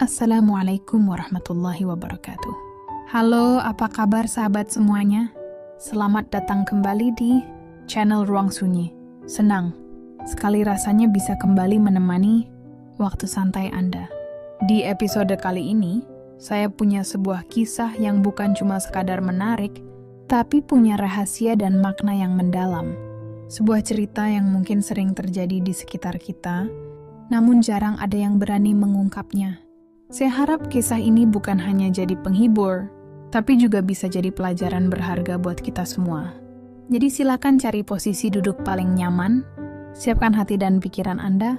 Assalamualaikum warahmatullahi wabarakatuh. Halo, apa kabar sahabat semuanya? Selamat datang kembali di channel Ruang Sunyi. Senang sekali rasanya bisa kembali menemani waktu santai Anda. Di episode kali ini, saya punya sebuah kisah yang bukan cuma sekadar menarik, tapi punya rahasia dan makna yang mendalam. Sebuah cerita yang mungkin sering terjadi di sekitar kita, namun jarang ada yang berani mengungkapnya. Saya harap kisah ini bukan hanya jadi penghibur, tapi juga bisa jadi pelajaran berharga buat kita semua. Jadi silakan cari posisi duduk paling nyaman, siapkan hati dan pikiran Anda,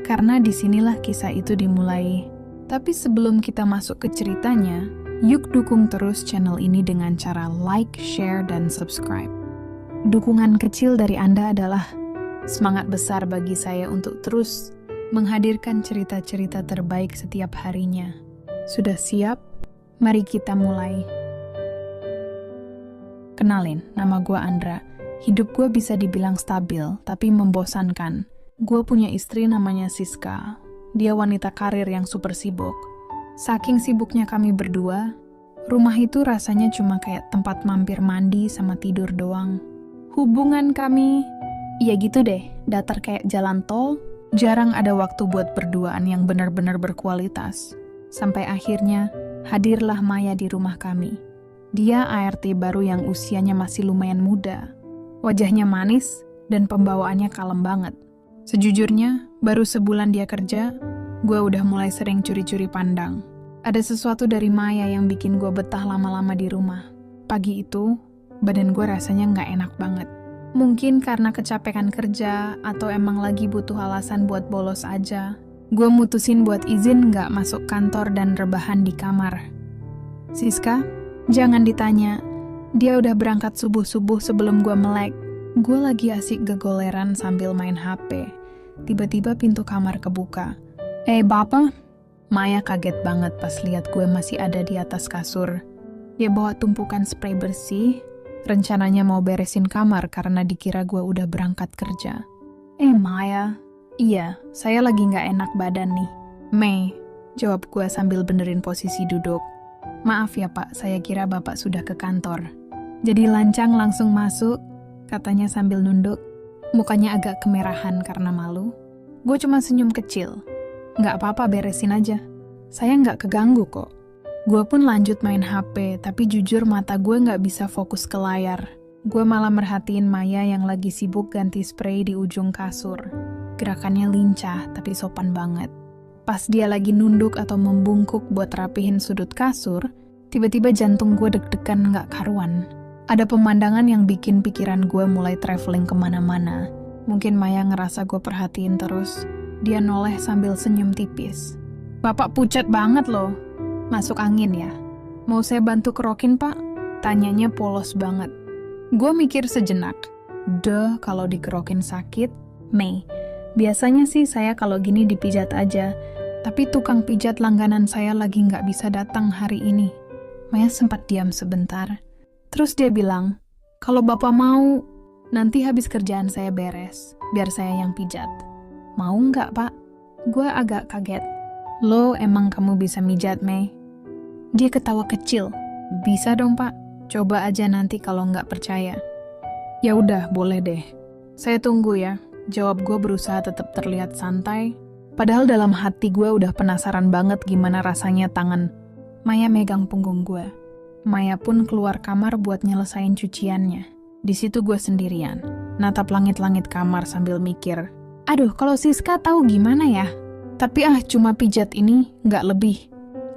karena disinilah kisah itu dimulai. Tapi sebelum kita masuk ke ceritanya, yuk dukung terus channel ini dengan cara like, share, dan subscribe. Dukungan kecil dari Anda adalah semangat besar bagi saya untuk terus menghadirkan cerita-cerita terbaik setiap harinya. Sudah siap? Mari kita mulai. Kenalin, nama gue Andra. Hidup gue bisa dibilang stabil, tapi membosankan. Gue punya istri namanya Siska. Dia wanita karir yang super sibuk. Saking sibuknya kami berdua, rumah itu rasanya cuma kayak tempat mampir mandi sama tidur doang. Hubungan kami, ya gitu deh, datar kayak jalan tol. Jarang ada waktu buat berduaan yang benar-benar berkualitas. Sampai akhirnya, hadirlah Maya di rumah kami. Dia ART baru yang usianya masih lumayan muda. Wajahnya manis, dan pembawaannya kalem banget. Sejujurnya, baru sebulan dia kerja, gue udah mulai sering curi-curi pandang. Ada sesuatu dari Maya yang bikin gue betah lama-lama di rumah. Pagi itu, badan gue rasanya nggak enak banget. Mungkin karena kecapekan kerja atau emang lagi butuh alasan buat bolos aja. Gue mutusin buat izin nggak masuk kantor dan rebahan di kamar. Siska, jangan ditanya. Dia udah berangkat subuh-subuh sebelum gue melek. Gue lagi asik gegoleran sambil main HP. Tiba-tiba pintu kamar kebuka. Bapak? Maya kaget banget pas lihat gue masih ada di atas kasur. Dia bawa tumpukan spray bersih. Rencananya mau beresin kamar karena dikira gue udah berangkat kerja. Maya. Iya, saya lagi gak enak badan nih. Mei, jawab gue sambil benerin posisi duduk. Maaf ya pak, saya kira bapak sudah ke kantor. Jadi lancang langsung masuk, katanya sambil nunduk. Mukanya agak kemerahan karena malu. Gue cuma senyum kecil. Gak apa-apa, beresin aja. Saya gak keganggu kok. Gue pun lanjut main HP, tapi jujur mata gue gak bisa fokus ke layar. Gue malah merhatiin Maya yang lagi sibuk ganti spray di ujung kasur. Gerakannya lincah, tapi sopan banget. Pas dia lagi nunduk atau membungkuk buat rapihin sudut kasur, tiba-tiba jantung gue deg-degan gak karuan. Ada pemandangan yang bikin pikiran gue mulai traveling kemana-mana. Mungkin Maya ngerasa gue perhatiin terus. Dia noleh sambil senyum tipis. Bapak pucat banget loh. Masuk angin ya? Mau saya bantu kerokin pak? Tanyanya polos banget. Gue mikir sejenak. Kalau dikerokin sakit. Mei, biasanya sih saya kalau gini dipijat aja. Tapi tukang pijat langganan saya lagi nggak bisa datang hari ini. Maya sempat diam sebentar. Terus dia bilang, kalau bapak mau, nanti habis kerjaan saya beres. Biar saya yang pijat. Mau nggak pak? Gue agak kaget. Lo emang kamu bisa mijat, Mei? Dia ketawa kecil. Bisa dong, Pak. Coba aja nanti kalau nggak percaya. Ya udah, boleh deh. Saya tunggu ya. Jawab gue berusaha tetap terlihat santai. Padahal dalam hati gue udah penasaran banget gimana rasanya tangan Maya megang punggung gue. Maya pun keluar kamar buat nyelesain cuciannya. Di situ gue sendirian. Natap langit-langit kamar sambil mikir. Aduh, kalau Siska tahu gimana ya? Tapi cuma pijat ini, nggak lebih.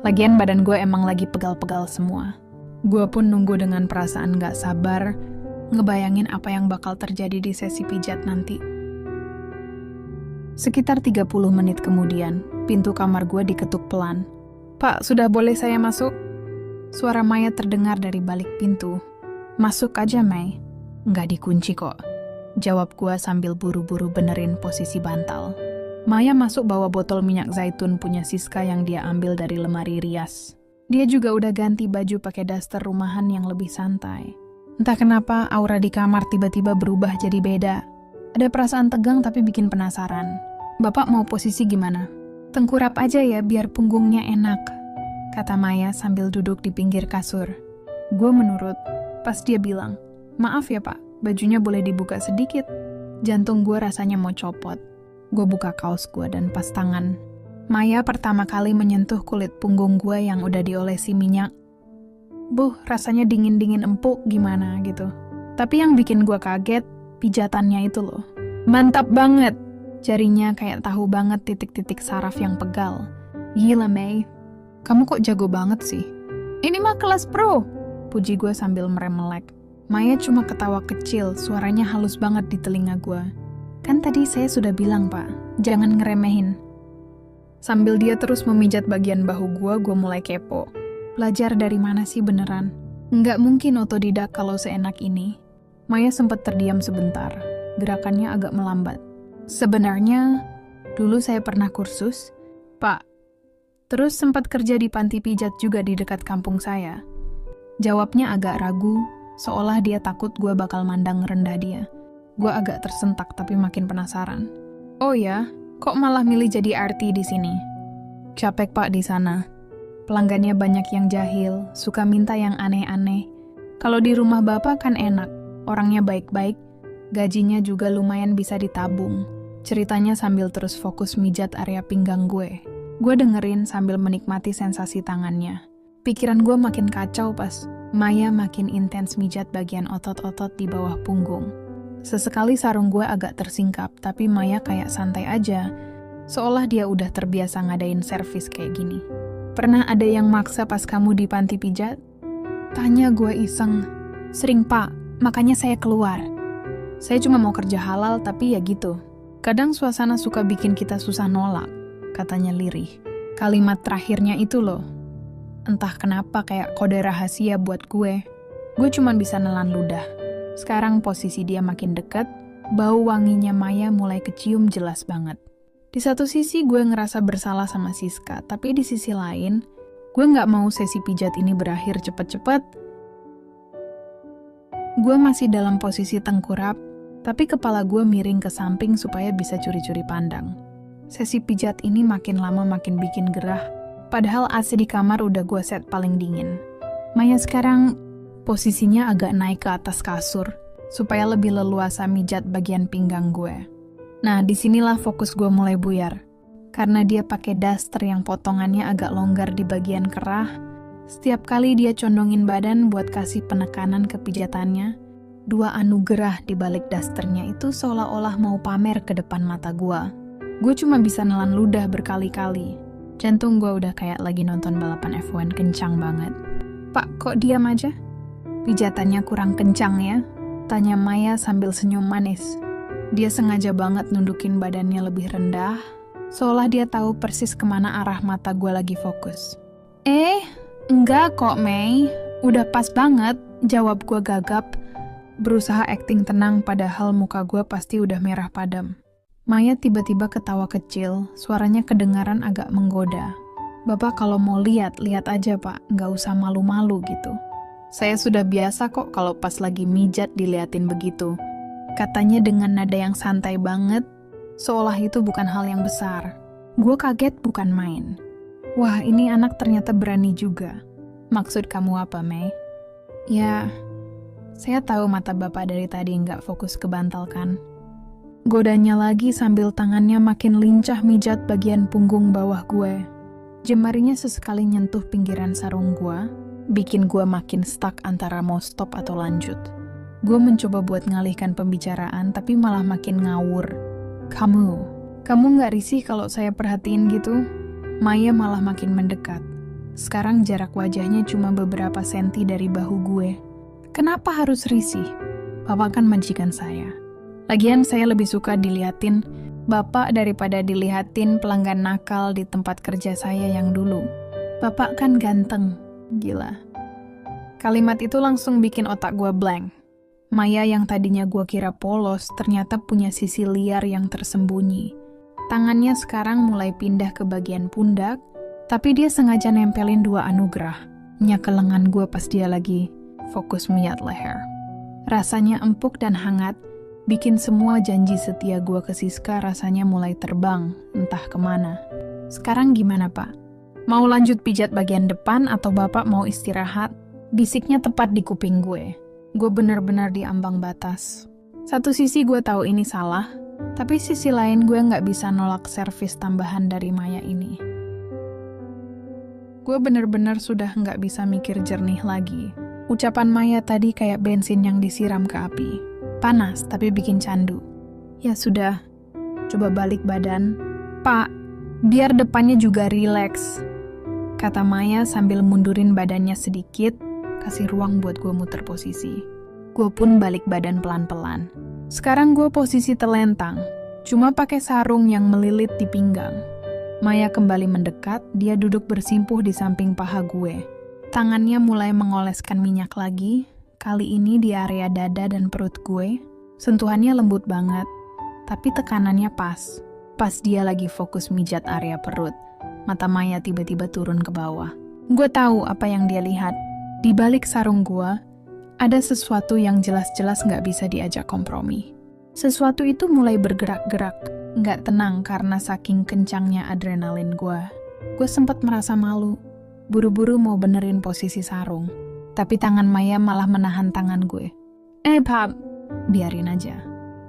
Lagian badan gue emang lagi pegal-pegal semua. Gue pun nunggu dengan perasaan nggak sabar, ngebayangin apa yang bakal terjadi di sesi pijat nanti. Sekitar 30 menit kemudian, pintu kamar gue diketuk pelan. Pak, sudah boleh saya masuk? Suara Maya terdengar dari balik pintu. Masuk aja, Mei. Nggak dikunci kok. Jawab gue sambil buru-buru benerin posisi bantal. Maya masuk bawa botol minyak zaitun punya Siska yang dia ambil dari lemari rias. Dia juga udah ganti baju pakai daster rumahan yang lebih santai. Entah kenapa aura di kamar tiba-tiba berubah jadi beda. Ada perasaan tegang tapi bikin penasaran. Bapak mau posisi gimana? Tengkurap aja ya biar punggungnya enak, kata Maya sambil duduk di pinggir kasur. Gue menurut, pas dia bilang, maaf ya pak, bajunya boleh dibuka sedikit. Jantung gue rasanya mau copot. Gue buka kaos gue dan pas tangan. Maya pertama kali menyentuh kulit punggung gue yang udah diolesi minyak. Rasanya dingin-dingin empuk gimana gitu. Tapi yang bikin gue kaget, pijatannya itu loh. Mantap banget! Jarinya kayak tahu banget titik-titik saraf yang pegal. Gila, Mei. Kamu kok jago banget sih? Ini mah kelas pro! Puji gue sambil meremelek. Maya cuma ketawa kecil, suaranya halus banget di telinga gue. Kan tadi saya sudah bilang, Pak, jangan ngeremehin. Sambil dia terus memijat bagian bahu gue mulai kepo. Belajar dari mana sih beneran? Nggak mungkin otodidak kalau seenak ini. Maya sempat terdiam sebentar. Gerakannya agak melambat. Sebenarnya, dulu saya pernah kursus, Pak. Terus sempat kerja di panti pijat juga di dekat kampung saya. Jawabnya agak ragu, seolah dia takut gue bakal mandang rendah dia. Gue agak tersentak tapi makin penasaran. Oh ya, kok malah milih jadi RT di sini? Capek Pak di sana. Pelanggannya banyak yang jahil, suka minta yang aneh-aneh. Kalau di rumah Bapak kan enak, orangnya baik-baik, gajinya juga lumayan bisa ditabung. Ceritanya sambil terus fokus mijat area pinggang gue. Gue dengerin sambil menikmati sensasi tangannya. Pikiran gue makin kacau pas Maya makin intens mijat bagian otot-otot di bawah punggung. Sesekali sarung gue agak tersingkap, tapi Maya kayak santai aja, seolah dia udah terbiasa ngadain servis kayak gini. Pernah ada yang maksa pas kamu di panti pijat? Tanya gue iseng. Sering Pak, makanya saya keluar. Saya cuma mau kerja halal, tapi ya gitu. Kadang suasana suka bikin kita susah nolak, katanya lirih. Kalimat terakhirnya itu loh. Entah kenapa kayak kode rahasia buat gue. Gue cuma bisa nelan ludah. Sekarang posisi dia makin dekat, bau wanginya Maya mulai kecium jelas banget. Di satu sisi gue ngerasa bersalah sama Siska, tapi di sisi lain, gue gak mau sesi pijat ini berakhir cepet-cepet. Gue masih dalam posisi tengkurap, tapi kepala gue miring ke samping supaya bisa curi-curi pandang. Sesi pijat ini makin lama makin bikin gerah, padahal AC di kamar udah gue set paling dingin. Maya sekarang posisinya agak naik ke atas kasur, supaya lebih leluasa mijat bagian pinggang gue. Nah, disinilah fokus gue mulai buyar. Karena dia pakai daster yang potongannya agak longgar di bagian kerah, setiap kali dia condongin badan buat kasih penekanan ke pijatannya, dua anugerah di balik dasternya itu seolah-olah mau pamer ke depan mata gue. Gue cuma bisa nelan ludah berkali-kali. Jantung gue udah kayak lagi nonton balapan F1 kencang banget. Pak, kok diam aja? Pijatannya kurang kencang ya? Tanya Maya sambil senyum manis. Dia sengaja banget nundukin badannya lebih rendah, seolah dia tahu persis kemana arah mata gue lagi fokus. Enggak kok Mei, udah pas banget, jawab gue gagap. Berusaha akting tenang padahal muka gue pasti udah merah padam. Maya tiba-tiba ketawa kecil, suaranya kedengaran agak menggoda. Bapak kalau mau lihat aja Pak, nggak usah malu-malu gitu. Saya sudah biasa kok kalau pas lagi mijat diliatin begitu. Katanya dengan nada yang santai banget, seolah itu bukan hal yang besar. Gue kaget bukan main. Wah, ini anak ternyata berani juga. Maksud kamu apa, Mei? Ya, saya tahu mata Bapak dari tadi nggak fokus ke bantal kan. Godanya lagi sambil tangannya makin lincah mijat bagian punggung bawah gue. Jemarinya sesekali nyentuh pinggiran sarung gue, bikin gue makin stuck antara mau stop atau lanjut. Gue mencoba buat ngalihkan pembicaraan, tapi malah makin ngawur. Kamu nggak risih kalau saya perhatiin gitu? Maya malah makin mendekat. Sekarang jarak wajahnya cuma beberapa senti dari bahu gue. Kenapa harus risih? Bapak kan majikan saya. Lagian saya lebih suka dilihatin Bapak daripada dilihatin pelanggan nakal di tempat kerja saya yang dulu. Bapak kan ganteng. Gila. Kalimat itu langsung bikin otak gue blank. Maya yang tadinya gue kira polos ternyata punya sisi liar yang tersembunyi. Tangannya sekarang mulai pindah ke bagian pundak, tapi dia sengaja nempelin dua anugerah. Ke lengan gue pas dia lagi fokus mijat leher. Rasanya empuk dan hangat, bikin semua janji setia gue ke Siska rasanya mulai terbang, entah kemana. Sekarang gimana, Pak? Mau lanjut pijat bagian depan atau Bapak mau istirahat? Bisiknya tepat di kuping gue. Gue benar-benar di ambang batas. Satu sisi gue tahu ini salah, tapi sisi lain gue nggak bisa nolak servis tambahan dari Maya ini. Gue benar-benar sudah nggak bisa mikir jernih lagi. Ucapan Maya tadi kayak bensin yang disiram ke api. Panas, tapi bikin candu. Ya sudah, coba balik badan. Pak, biar depannya juga rileks, kata Maya sambil mundurin badannya sedikit, kasih ruang buat gue muter posisi. Gue pun balik badan pelan-pelan. Sekarang gue posisi telentang, cuma pakai sarung yang melilit di pinggang. Maya kembali mendekat, dia duduk bersimpuh di samping paha gue. Tangannya mulai mengoleskan minyak lagi, kali ini di area dada dan perut gue. Sentuhannya lembut banget, tapi tekanannya pas. Pas dia lagi fokus mijat area perut, mata Maya tiba-tiba turun ke bawah. Gue tahu apa yang dia lihat. Di balik sarung gue, ada sesuatu yang jelas-jelas nggak bisa diajak kompromi. Sesuatu itu mulai bergerak-gerak, nggak tenang karena saking kencangnya adrenalin gue. Gue sempat merasa malu, buru-buru mau benerin posisi sarung. Tapi tangan Maya malah menahan tangan gue. Pap, biarin aja.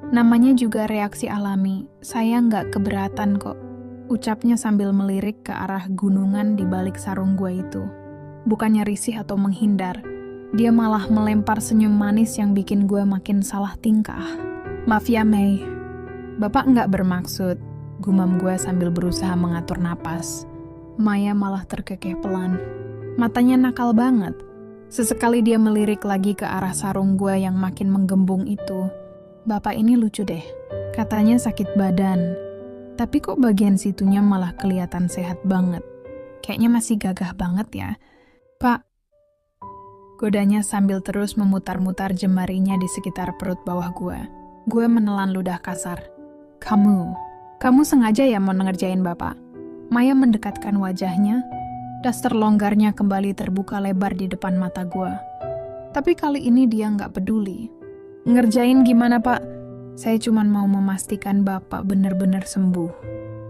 Namanya juga reaksi alami, saya nggak keberatan kok. Ucapnya sambil melirik ke arah gunungan di balik sarung gue itu. Bukannya risih atau menghindar, dia malah melempar senyum manis yang bikin gue makin salah tingkah. Maaf ya Mei, Bapak nggak bermaksud, gumam gue sambil berusaha mengatur napas. Maya malah terkekeh pelan. Matanya nakal banget. Sesekali dia melirik lagi ke arah sarung gue yang makin menggembung itu. Bapak ini lucu deh, katanya sakit badan. Tapi kok bagian situnya malah kelihatan sehat banget. Kayaknya masih gagah banget ya. Pak, godanya sambil terus memutar-mutar jemarinya di sekitar perut bawah gue. Gue menelan ludah kasar. Kamu sengaja ya mau ngerjain Bapak? Maya mendekatkan wajahnya, daster longgarnya kembali terbuka lebar di depan mata gue. Tapi kali ini dia nggak peduli. Ngerjain gimana Pak? Saya cuma mau memastikan Bapak benar-benar sembuh.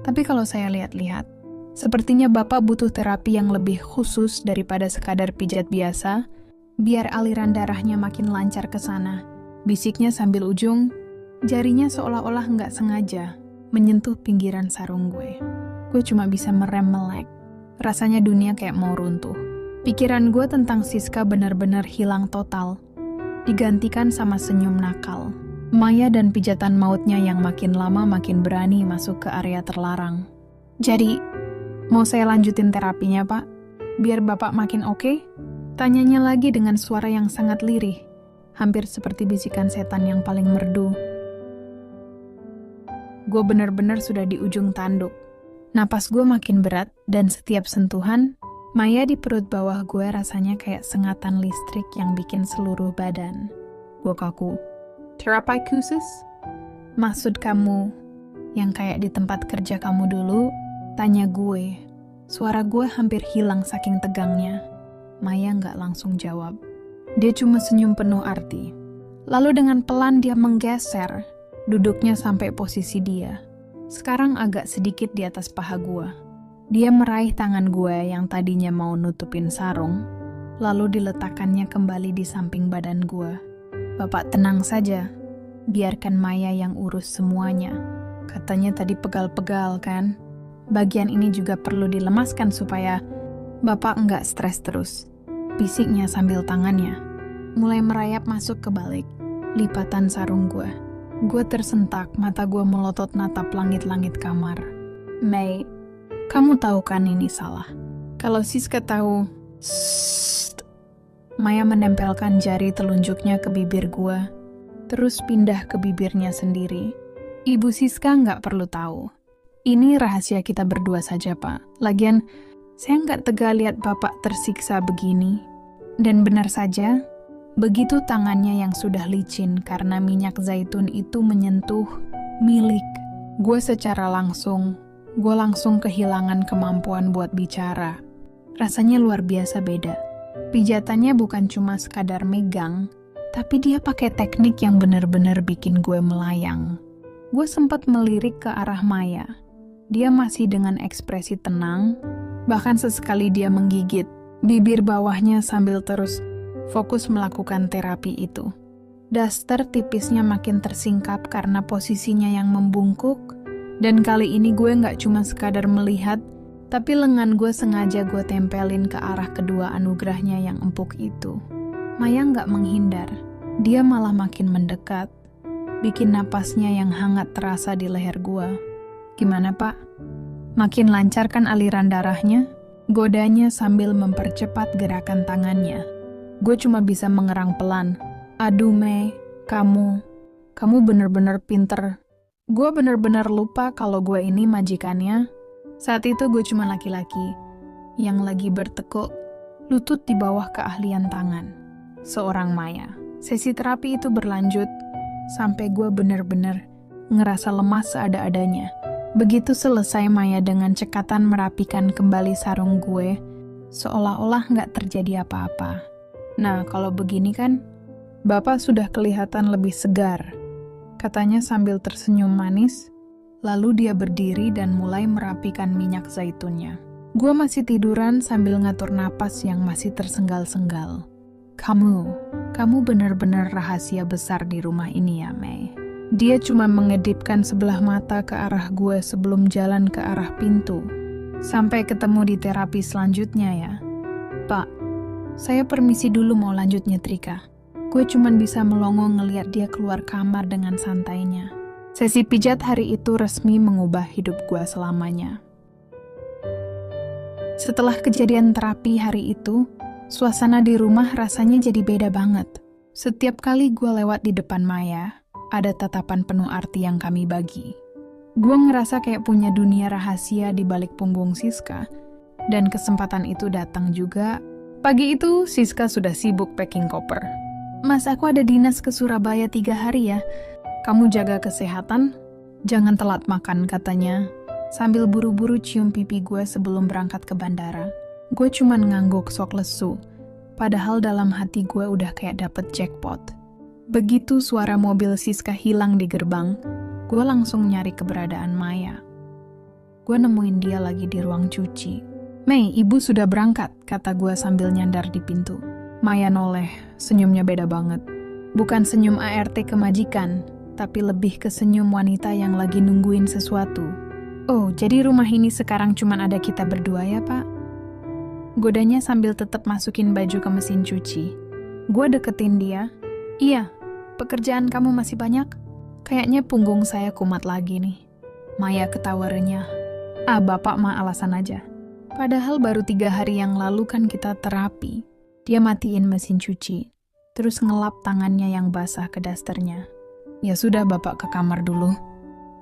Tapi kalau saya lihat-lihat, sepertinya Bapak butuh terapi yang lebih khusus daripada sekadar pijat biasa, biar aliran darahnya makin lancar ke sana. Bisiknya sambil ujung, jarinya seolah-olah nggak sengaja menyentuh pinggiran sarung gue. Gue cuma bisa merem melek. Rasanya dunia kayak mau runtuh. Pikiran gue tentang Siska benar-benar hilang total. Digantikan sama senyum nakal. Maya dan pijatan mautnya yang makin lama makin berani masuk ke area terlarang. Jadi, mau saya lanjutin terapinya, Pak? Biar Bapak makin oke? Tanyanya lagi dengan suara yang sangat lirih. Hampir seperti bisikan setan yang paling merdu. Gue benar-benar sudah di ujung tanduk. Napas gue makin berat dan setiap sentuhan, Maya di perut bawah gue rasanya kayak sengatan listrik yang bikin seluruh badan. Gue kaku. Terapi khusus? Maksud kamu yang kayak di tempat kerja kamu dulu? Tanya gue. Suara gue hampir hilang saking tegangnya. Maya nggak langsung jawab. Dia cuma senyum penuh arti. Lalu dengan pelan dia menggeser, duduknya sampai posisi dia. Sekarang agak sedikit di atas paha gue. Dia meraih tangan gue yang tadinya mau nutupin sarung, lalu diletakkannya kembali di samping badan gue. Bapak tenang saja, biarkan Maya yang urus semuanya. Katanya tadi pegal-pegal kan? Bagian ini juga perlu dilemaskan supaya Bapak nggak stres terus. Bisiknya sambil tangannya mulai merayap masuk ke balik lipatan sarung gue. Gue tersentak, mata gue melotot natap langit-langit kamar. Mei, kamu tahu kan ini salah. Kalau Siska tahu... Sssst. Maya menempelkan jari telunjuknya ke bibir gue, terus pindah ke bibirnya sendiri. Ibu Siska nggak perlu tahu. Ini rahasia kita berdua saja, Pak. Lagian, saya nggak tega lihat Bapak tersiksa begini. Dan benar saja, begitu tangannya yang sudah licin karena minyak zaitun itu menyentuh milik gue secara langsung, gue langsung kehilangan kemampuan buat bicara. Rasanya luar biasa beda. Pijatannya bukan cuma sekadar megang, tapi dia pakai teknik yang benar-benar bikin gue melayang. Gue sempat melirik ke arah Maya. Dia masih dengan ekspresi tenang, bahkan sesekali dia menggigit bibir bawahnya sambil terus fokus melakukan terapi itu. Daster tipisnya makin tersingkap karena posisinya yang membungkuk, dan kali ini gue nggak cuma sekadar melihat, tapi lengan gue sengaja gue tempelin ke arah kedua anugerahnya yang empuk itu. Maya nggak menghindar, dia malah makin mendekat, bikin napasnya yang hangat terasa di leher gue. Gimana pak? Makin lancar kan aliran darahnya? Godanya sambil mempercepat gerakan tangannya. Gue cuma bisa mengerang pelan. Aduh Mei, kamu bener-bener pinter. Gue bener-bener lupa kalau gue ini majikannya. Saat itu gue cuma laki-laki yang lagi bertekuk lutut di bawah keahlian tangan seorang Maya. Sesi terapi itu berlanjut sampai gue bener-bener ngerasa lemas seada-adanya. Begitu selesai, Maya dengan cekatan merapikan kembali sarung gue, seolah-olah nggak terjadi apa-apa. Nah, kalau begini kan, Bapak sudah kelihatan lebih segar, katanya sambil tersenyum manis, lalu dia berdiri dan mulai merapikan minyak zaitunnya. Gue masih tiduran sambil ngatur napas yang masih tersenggal-senggal. Kamu benar-benar rahasia besar di rumah ini ya, Mei. Dia cuma mengedipkan sebelah mata ke arah gue sebelum jalan ke arah pintu. Sampai ketemu di terapi selanjutnya ya. Pak, saya permisi dulu mau lanjut nyetrika. Gue cuma bisa melongo ngeliat dia keluar kamar dengan santainya. Sesi pijat hari itu resmi mengubah hidup gue selamanya. Setelah kejadian terapi hari itu, suasana di rumah rasanya jadi beda banget. Setiap kali gue lewat di depan Maya, ada tatapan penuh arti yang kami bagi. Gue ngerasa kayak punya dunia rahasia di balik punggung Siska, dan kesempatan itu datang juga. Pagi itu, Siska sudah sibuk packing koper. Mas, aku ada dinas ke Surabaya 3 hari ya. Kamu jaga kesehatan, jangan telat makan katanya, sambil buru-buru cium pipi gue sebelum berangkat ke bandara. Gue cuman ngangguk sok lesu, padahal dalam hati gue udah kayak dapet jackpot. Begitu suara mobil Siska hilang di gerbang, gue langsung nyari keberadaan Maya. Gue nemuin dia lagi di ruang cuci. Mei, ibu sudah berangkat, kata gue sambil nyandar di pintu. Maya noleh, senyumnya beda banget. Bukan senyum ART kemajikan, tapi lebih ke senyum wanita yang lagi nungguin sesuatu. Oh, jadi rumah ini sekarang cuman ada kita berdua ya, Pak? Godanya sambil tetap masukin baju ke mesin cuci. Gue deketin dia. Iya, pekerjaan kamu masih banyak? Kayaknya punggung saya kumat lagi nih. Maya ketawa renyah. Bapak mah alasan aja. Padahal baru 3 hari yang lalu kan kita terapi. Dia matiin mesin cuci, terus ngelap tangannya yang basah ke dasternya. Ya sudah, Bapak ke kamar dulu.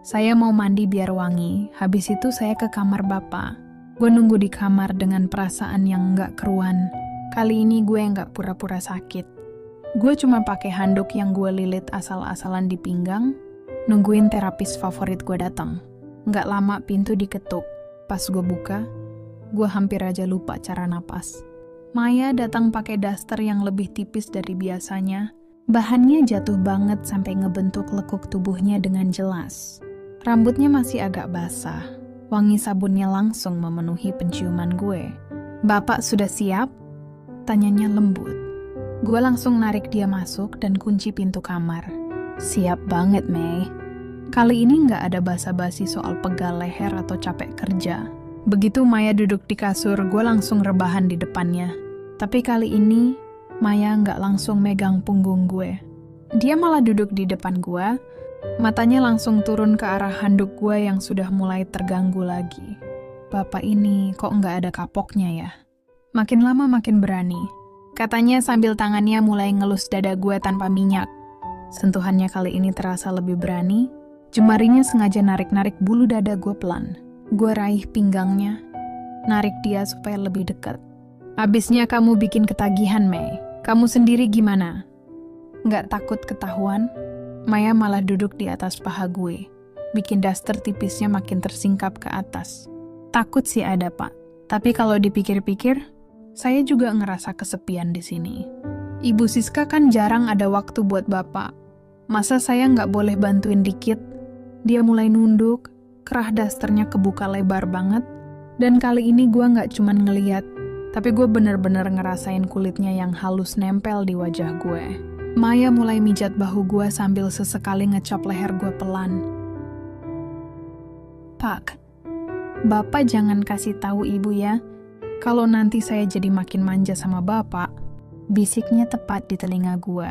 Saya mau mandi biar wangi, habis itu saya ke kamar Bapak. Gue nunggu di kamar dengan perasaan yang nggak keruan. Kali ini gue nggak pura-pura sakit. Gue cuma pakai handuk yang gue lilit asal-asalan di pinggang, nungguin terapis favorit gue datang. Nggak lama pintu diketuk. Pas gue buka, gue hampir aja lupa cara napas. Maya datang pakai daster yang lebih tipis dari biasanya. Bahannya jatuh banget sampai ngebentuk lekuk tubuhnya dengan jelas. Rambutnya masih agak basah. Wangi sabunnya langsung memenuhi penciuman gue. Bapak sudah siap? Tanyanya lembut. Gue langsung narik dia masuk dan kunci pintu kamar. Siap banget, Mei. Kali ini nggak ada basa-basi soal pegal leher atau capek kerja. Begitu Maya duduk di kasur, gue langsung rebahan di depannya. Tapi kali ini, Maya nggak langsung megang punggung gue. Dia malah duduk di depan gue, matanya langsung turun ke arah handuk gue yang sudah mulai terganggu lagi. Bapak ini kok nggak ada kapoknya ya? Makin lama makin berani. Katanya sambil tangannya mulai ngelus dada gue tanpa minyak. Sentuhannya kali ini terasa lebih berani. Jemarinya sengaja narik-narik bulu dada gue pelan. Gue raih pinggangnya, narik dia supaya lebih dekat. Abisnya kamu bikin ketagihan, Mei. Kamu sendiri gimana? Nggak takut ketahuan? Maya malah duduk di atas paha gue, bikin daster tipisnya makin tersingkap ke atas. Takut sih ada, Pak. Tapi kalau dipikir-pikir, saya juga ngerasa kesepian di sini. Ibu Siska kan jarang ada waktu buat Bapak. Masa saya nggak boleh bantuin dikit? Dia mulai nunduk, kerah dasternya kebuka lebar banget. Dan kali ini gue gak cuman ngeliat, tapi gue bener-bener ngerasain kulitnya yang halus nempel di wajah gue. Maya mulai mijat bahu gue sambil sesekali ngecap leher gue pelan. Pak, Bapak jangan kasih tahu ibu ya, kalau nanti saya jadi makin manja sama Bapak. Bisiknya tepat di telinga gue.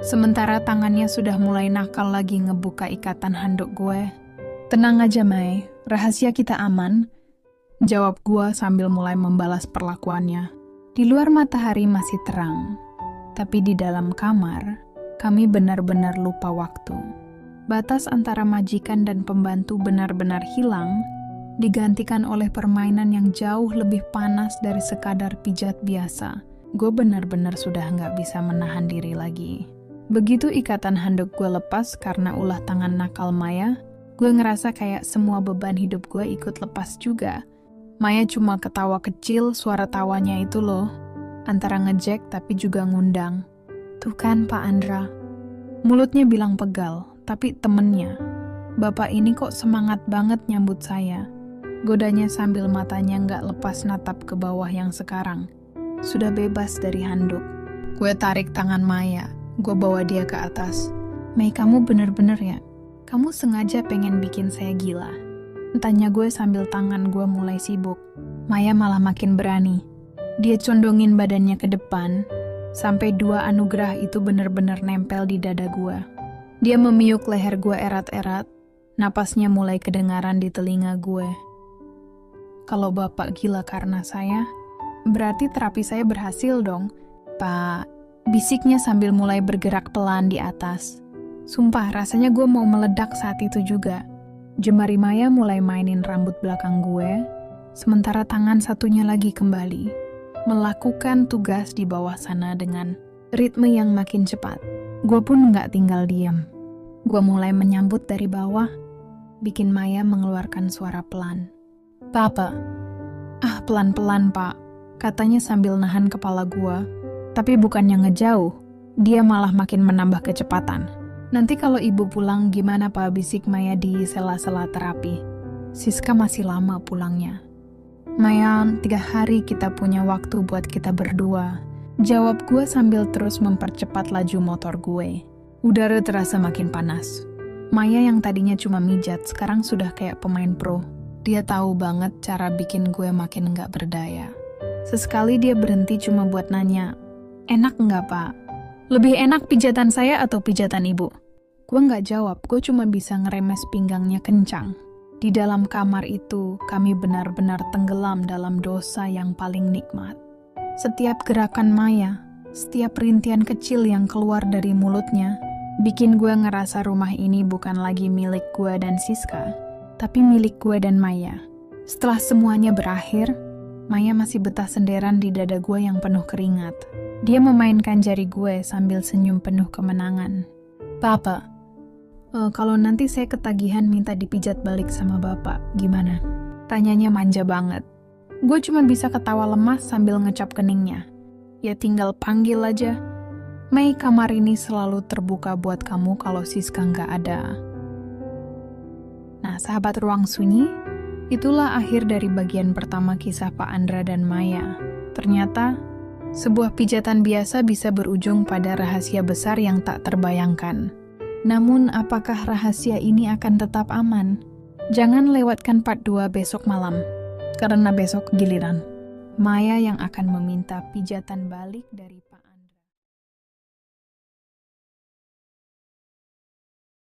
Sementara tangannya sudah mulai nakal lagi ngebuka ikatan handuk gue. Tenang aja, Mai. Rahasia kita aman. Jawab gue sambil mulai membalas perlakuannya. Di luar matahari masih terang. Tapi di dalam kamar, kami benar-benar lupa waktu. Batas antara majikan dan pembantu benar-benar hilang, digantikan oleh permainan yang jauh lebih panas dari sekadar pijat biasa. Gue benar-benar sudah nggak bisa menahan diri lagi. Begitu ikatan handuk gue lepas karena ulah tangan nakal Maya, gue ngerasa kayak semua beban hidup gue ikut lepas juga. Maya cuma ketawa kecil, suara tawanya itu loh. Antara ngejek tapi juga ngundang. Tuh kan Pak Andra. Mulutnya bilang pegal, tapi temennya. Bapak ini kok semangat banget nyambut saya. Godanya sambil matanya nggak lepas natap ke bawah yang sekarang. Sudah bebas dari handuk. Gue tarik tangan Maya. Gue bawa dia ke atas. Mei, kamu bener-bener ya? Kamu sengaja pengen bikin saya gila? Tanya gue sambil tangan gue mulai sibuk. Maya malah makin berani. Dia condongin badannya ke depan, sampai dua anugerah itu bener-bener nempel di dada gue. Dia memiuk leher gue erat-erat, napasnya mulai kedengaran di telinga gue. Kalau Bapak gila karena saya, berarti terapi saya berhasil dong, Pak. Bisiknya sambil mulai bergerak pelan di atas. Sumpah, rasanya gue mau meledak saat itu juga. Jemari Maya mulai mainin rambut belakang gue, sementara tangan satunya lagi kembali, melakukan tugas di bawah sana dengan ritme yang makin cepat. Gue pun gak tinggal diam. Gue mulai menyambut dari bawah, bikin Maya mengeluarkan suara pelan. Papa. Pelan-pelan, Pak. Katanya sambil nahan kepala gua. Tapi bukannya ngejauh, dia malah makin menambah kecepatan. Nanti kalau ibu pulang gimana Pak, bisik Maya di sela-sela terapi. Siska masih lama pulangnya. Maya, 3 hari kita punya waktu buat kita berdua. Jawab gue sambil terus mempercepat laju motor gue. Udara terasa makin panas. Maya yang tadinya cuma mijat, sekarang sudah kayak pemain pro. Dia tahu banget cara bikin gue makin nggak berdaya. Sesekali dia berhenti cuma buat nanya, enak nggak Pak? Lebih enak pijatan saya atau pijatan ibu? Gue nggak jawab, gue cuma bisa ngeremes pinggangnya kencang. Di dalam kamar itu, kami benar-benar tenggelam dalam dosa yang paling nikmat. Setiap gerakan Maya, setiap rintian kecil yang keluar dari mulutnya, bikin gue ngerasa rumah ini bukan lagi milik gue dan Siska, tapi milik gue dan Maya. Setelah semuanya berakhir, Maya masih betah senderan di dada gue yang penuh keringat. Dia memainkan jari gue sambil senyum penuh kemenangan. Papa, kalau nanti saya ketagihan minta dipijat balik sama Bapak, gimana? Tanyanya manja banget. Gue cuma bisa ketawa lemas sambil ngecap keningnya. Ya tinggal panggil aja. Mei, kamar ini selalu terbuka buat kamu kalau Siska nggak ada. Nah, sahabat Ruang Sunyi, itulah akhir dari bagian pertama kisah Pak Andra dan Maya. Ternyata, sebuah pijatan biasa bisa berujung pada rahasia besar yang tak terbayangkan. Namun, apakah rahasia ini akan tetap aman? Jangan lewatkan part 2 besok malam, karena besok giliran Maya yang akan meminta pijatan balik dari